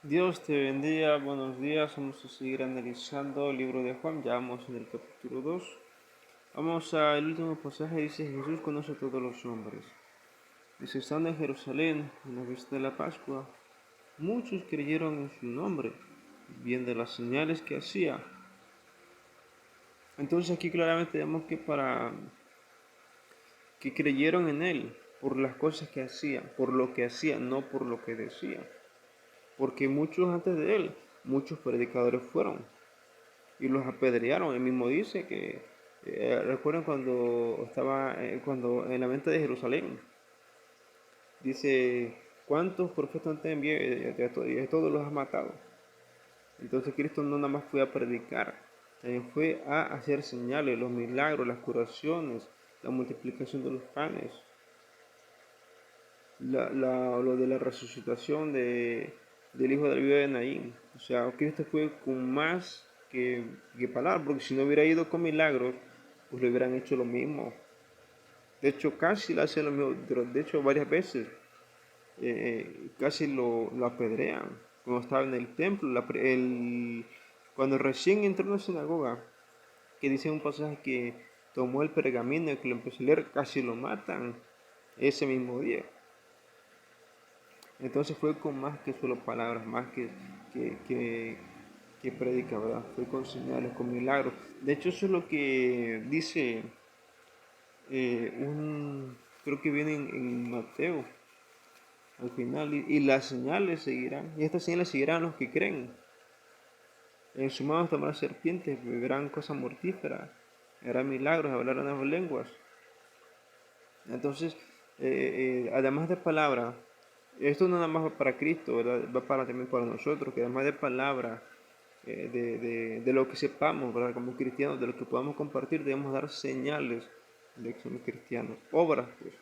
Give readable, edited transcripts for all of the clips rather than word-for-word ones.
Dios te bendiga, buenos días. Vamos a seguir analizando el libro de Juan. Ya vamos en el capítulo 2. Vamos al último pasaje. Dice: Jesús conoce a todos los hombres. Dice: estando en Jerusalén, en la fiesta de la Pascua, muchos creyeron en su nombre, viendo las señales que hacía. Entonces aquí claramente vemos que creyeron en él por las cosas que hacía, por lo que hacía, no por lo que decía. Porque muchos antes de él, muchos predicadores fueron y los apedrearon. Él mismo dice que recuerdan cuando estaba cuando en la venta de Jerusalén, dice: ¿cuántos profetas te envié? Y a todos los has matado. Entonces Cristo no nada más fue a predicar, también fue a hacer señales, los milagros, las curaciones, la multiplicación de los panes, lo de la resucitación del hijo de la viuda de Naín. O sea, Cristo fue con más que palabras, porque si no hubiera ido con milagros, pues le hubieran hecho lo mismo. De hecho, casi le hacen lo mismo. De hecho, varias veces casi lo apedrean. Cuando estaba en el templo, cuando recién entró en la sinagoga, que dice un pasaje que tomó el pergamino y que lo empezó a leer, casi lo matan ese mismo día. Entonces fue con más que solo palabras, más que, que, que predica, ¿verdad? Fue con señales, con milagros. De hecho, eso es lo que dice creo que viene en Mateo, al final, y las señales seguirán, y estas señales seguirán a los que creen. En su mano tomarán serpientes, beberán cosas mortíferas, harán milagros, hablarán nuevas lenguas. Entonces, además de palabra, esto no nada más va para Cristo, ¿verdad? Va también para nosotros, que además de palabra, de lo que sepamos, ¿verdad? Como cristianos, de lo que podamos compartir, debemos dar señales de que somos cristianos, obras, pues.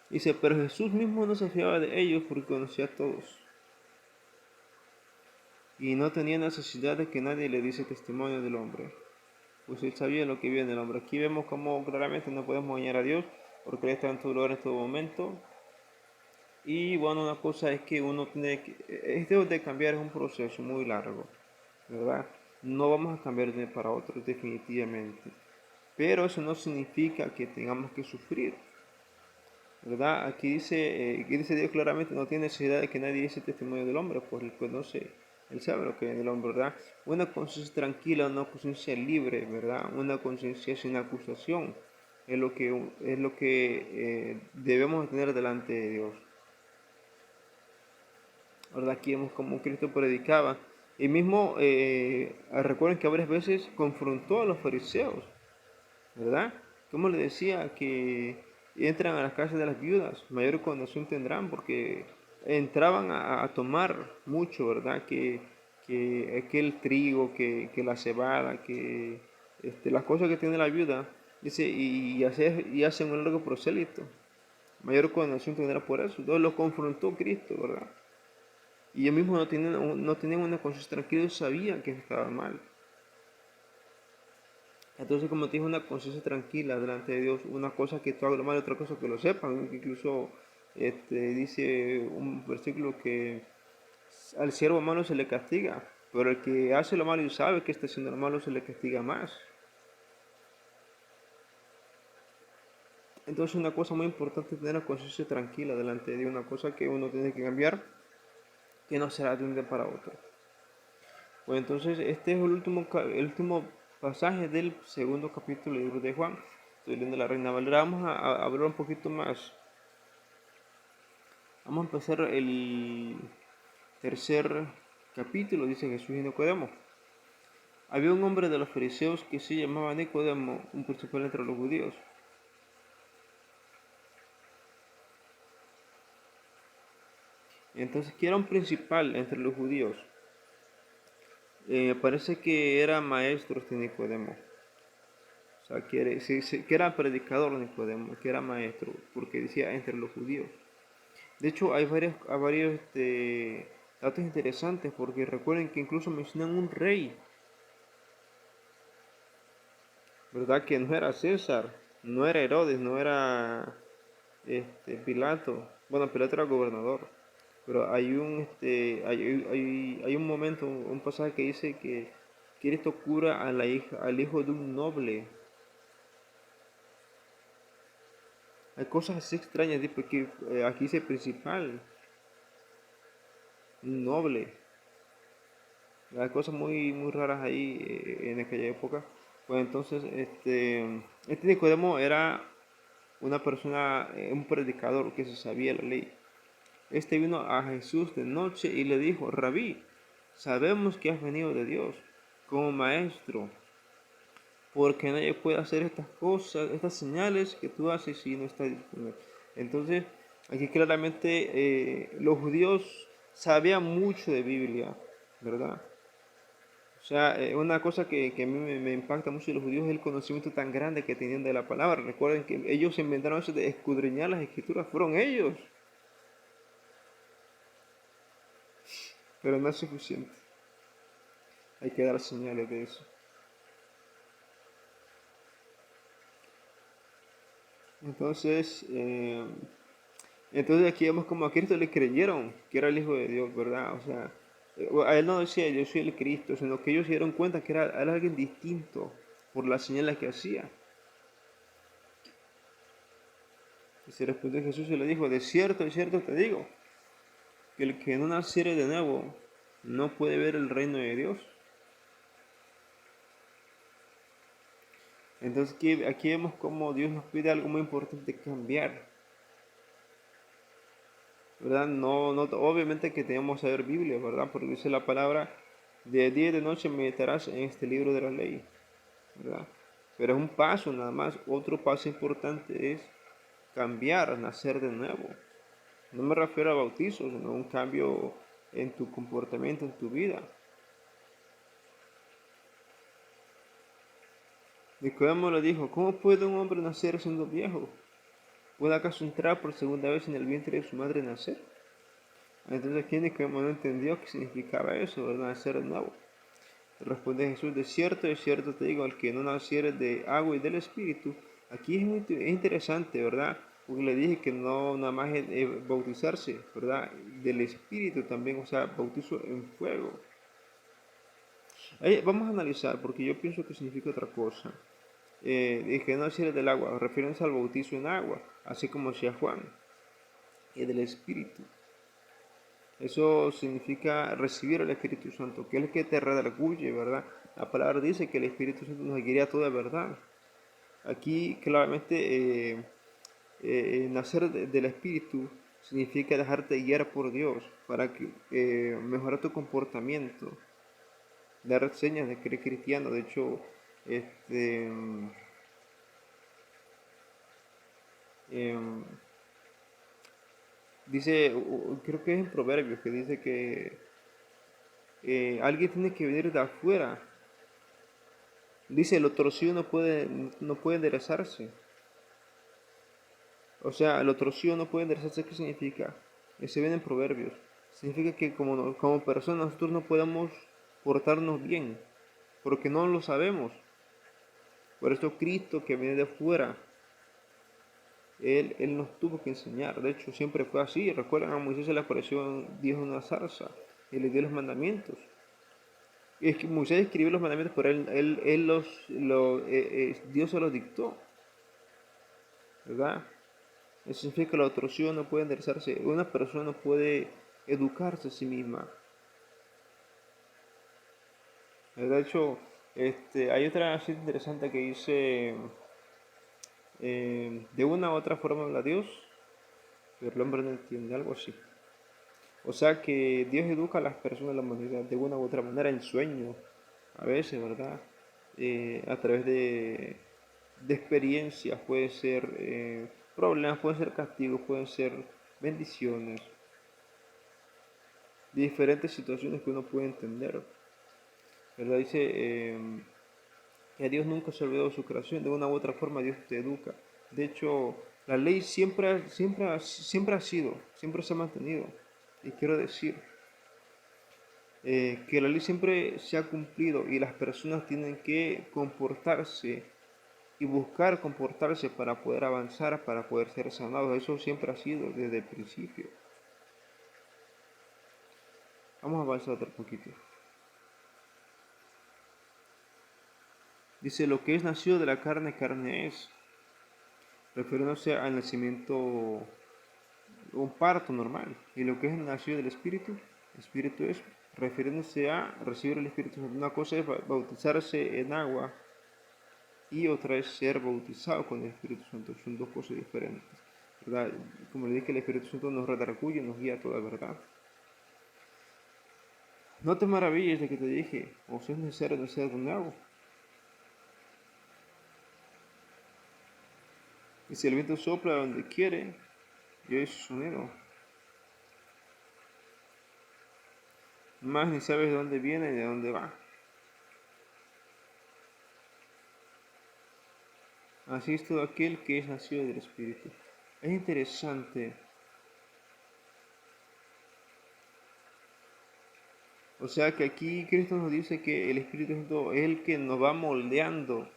Dice: pero Jesús mismo no se fiaba de ellos porque conocía a todos y no tenía necesidad de que nadie le diese testimonio del hombre, pues él sabía lo que viene el hombre. Aquí vemos cómo claramente no podemos engañar a Dios, porque Él está en todo lugar en todo momento. Y bueno, una cosa es que uno tiene que, esto de cambiar es un proceso muy largo, ¿verdad? No vamos a cambiar de para otro definitivamente, pero eso no significa que tengamos que sufrir, ¿verdad? Aquí dice Dios claramente: no tiene necesidad de que nadie dice testimonio del hombre, pues él conoce, él sabe lo que viene del hombre, ¿verdad? Una conciencia tranquila, una conciencia libre, ¿verdad? Una conciencia sin acusación es lo que debemos tener delante de Dios. ¿Verdad? Aquí vemos como Cristo predicaba. Y mismo, recuerden que varias veces confrontó a los fariseos, ¿verdad? Como le decía que entran a las casas de las viudas, mayor condenación tendrán, porque entraban a tomar mucho, ¿verdad? Que el trigo, que la cebada, que las cosas que tiene la viuda, dice, y hacen un largo prosélito. Mayor condenación tendrá por eso. Entonces lo confrontó Cristo, ¿verdad? Y ellos mismos no tenían una conciencia tranquila, ellos sabían que estaba mal. Entonces, como te dije, una conciencia tranquila delante de Dios, una cosa que tú hagas lo mal, otra cosa que lo sepan. Incluso dice un versículo que al siervo malo se le castiga, pero el que hace lo malo y sabe que está haciendo lo malo se le castiga más. Entonces, una cosa muy importante es tener la conciencia tranquila delante de Dios, una cosa que uno tiene que cambiar, que no será de un día para otro. Pues entonces este es el último pasaje del segundo capítulo del libro de Juan. Estoy leyendo la Reina Valera. Vamos a hablar un poquito más. Vamos a empezar el tercer capítulo. Dice Jesús y Nicodemo. Había un hombre de los fariseos que se llamaba Nicodemo, un principal entre los judíos. Entonces, ¿qué era un principal entre los judíos? Parece que era maestro este Nicodemo. O sea, que era predicador Nicodemo, que era maestro, porque decía entre los judíos. De hecho, hay varios datos interesantes, porque recuerden que incluso mencionan un rey, ¿verdad? Que no era César, no era Herodes, no era Pilato. Bueno, Pilato era gobernador, Pero hay un momento, un pasaje que dice que Cristo cura a al hijo de un noble. Hay cosas así extrañas, porque aquí dice principal, un noble. Hay cosas muy raras ahí en aquella época. Pues entonces, este Nicodemo era una persona, un predicador que se sabía la ley. Este vino a Jesús de noche y le dijo: Rabí, sabemos que has venido de Dios como maestro, porque nadie puede hacer estas cosas, estas señales que tú haces si no está disponible. Entonces, aquí claramente los judíos sabían mucho de Biblia, ¿verdad? O sea, una cosa que a mí me impacta mucho de los judíos es el conocimiento tan grande que tenían de la palabra. Recuerden que ellos inventaron eso de escudriñar las escrituras, fueron ellos, pero no es suficiente. Hay que dar señales de eso. Entonces, entonces aquí vemos como a Cristo le creyeron que era el Hijo de Dios, ¿verdad? O sea, a él no decía yo soy el Cristo, sino que ellos se dieron cuenta que era alguien distinto por las señales que hacía. Y se respondió Jesús y le dijo: de cierto te digo, que el que no naciere de nuevo no puede ver el reino de Dios. Entonces aquí vemos cómo Dios nos pide algo muy importante: cambiar, ¿verdad? Obviamente que tenemos que saber Biblia, ¿verdad? Porque dice la palabra: de día y de noche meditarás en este libro de la ley, ¿verdad? Pero es un paso nada más. Otro paso importante es cambiar, nacer de nuevo. No me refiero a bautizo, sino a un cambio en tu comportamiento, en tu vida. Nicodemo le dijo: ¿cómo puede un hombre nacer siendo viejo? ¿Puede acaso entrar por segunda vez en el vientre de su madre y nacer? Entonces aquí Nicodemo no entendió qué significaba eso, ¿verdad? Nacer de nuevo. Responde Jesús: de cierto te digo, al que no naciere de agua y del Espíritu. Aquí es interesante, ¿verdad? Porque le dije que no nada más es bautizarse, ¿verdad? Del Espíritu también, o sea, bautizo en fuego. Vamos a analizar, porque yo pienso que significa otra cosa. Y que no naciere del agua, refiriéndose al bautizo en agua, así como decía Juan, y del Espíritu. Eso significa recibir al Espíritu Santo, que es el que te redarguye, ¿verdad? La palabra dice que el Espíritu Santo nos guiaría a toda verdad. Aquí claramente nacer del Espíritu significa dejarte guiar por Dios para que mejorar tu comportamiento, dar señas de que eres cristiano. De hecho, este, em, dice, creo que es en Proverbios, que dice que alguien tiene que venir de afuera. Dice, lo torcido no puede enderezarse. O sea, lo torcido no puede enderezarse. ¿Qué significa? Se viene en Proverbios. Significa que como personas nosotros no podemos portarnos bien, porque no lo sabemos. Por eso Cristo, que viene de afuera, él nos tuvo que enseñar. De hecho, siempre fue así. Recuerdan, a Moisés se le apareció Dios en una zarza y le dio los mandamientos. Y es que Moisés escribió los mandamientos, pero Dios se los dictó, ¿verdad? Eso significa que la torsión no puede enderezarse. Una persona no puede educarse a sí misma. De hecho, hay otra cita interesante que dice, de una u otra forma habla Dios, pero el hombre no entiende, algo así. O sea que Dios educa a las personas de la humanidad de una u otra manera, en sueños, a veces, ¿verdad? A través de experiencias, puede ser problemas, pueden ser castigos, pueden ser bendiciones, diferentes situaciones que uno puede entender. ¿Verdad? Dice que Dios nunca se olvidó de su creación, de una u otra forma Dios te educa. De hecho, la ley siempre ha sido, siempre se ha mantenido. Y quiero decir que la ley siempre se ha cumplido y las personas tienen que comportarse y buscar comportarse para poder avanzar, para poder ser sanados. Eso siempre ha sido desde el principio. Vamos a avanzar otro poquito. Dice, lo que es nacido de la carne, carne es, refiriéndose al nacimiento, un parto normal. Y lo que es nacido del espíritu es, refiriéndose a recibir el Espíritu Santo. Una cosa es bautizarse en agua y otra es ser bautizado con el Espíritu Santo. Son dos cosas diferentes, ¿verdad? Como le dije, el Espíritu Santo nos redarguye, nos guía a toda verdad. No te maravilles de que te dije, o si es necesario nacer de nuevo. Y si el viento sopla donde quiere, y oye su sonido, más ni sabes de dónde viene ni de dónde va. Así es todo aquel que es nacido del Espíritu. Es interesante. O sea que aquí Cristo nos dice que el Espíritu Santo es el que nos va moldeando.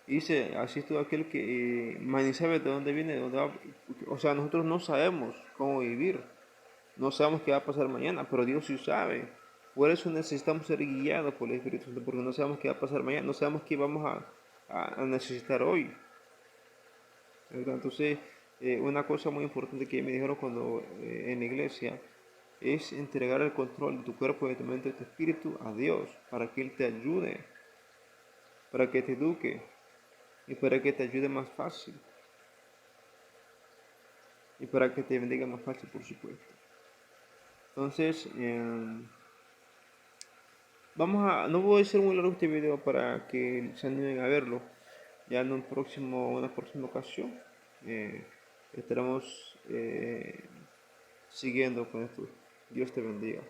Y dice, así es todo aquel que más ni sabe de dónde viene, de dónde va. O sea, nosotros no sabemos cómo vivir. No sabemos qué va a pasar mañana, pero Dios sí sabe. Por eso necesitamos ser guiados por el Espíritu Santo, porque no sabemos qué va a pasar mañana, no sabemos qué vamos a necesitar hoy, ¿verdad? Entonces, una cosa muy importante que me dijeron cuando en la iglesia es entregar el control de tu cuerpo, de tu mente, de tu espíritu a Dios, para que Él te ayude, para que te eduque y para que te ayude más fácil y para que te bendiga más fácil, por supuesto. Entonces, no voy a hacer muy largo este video para que se animen a verlo. Ya en una próxima ocasión estaremos siguiendo con esto. Dios te bendiga.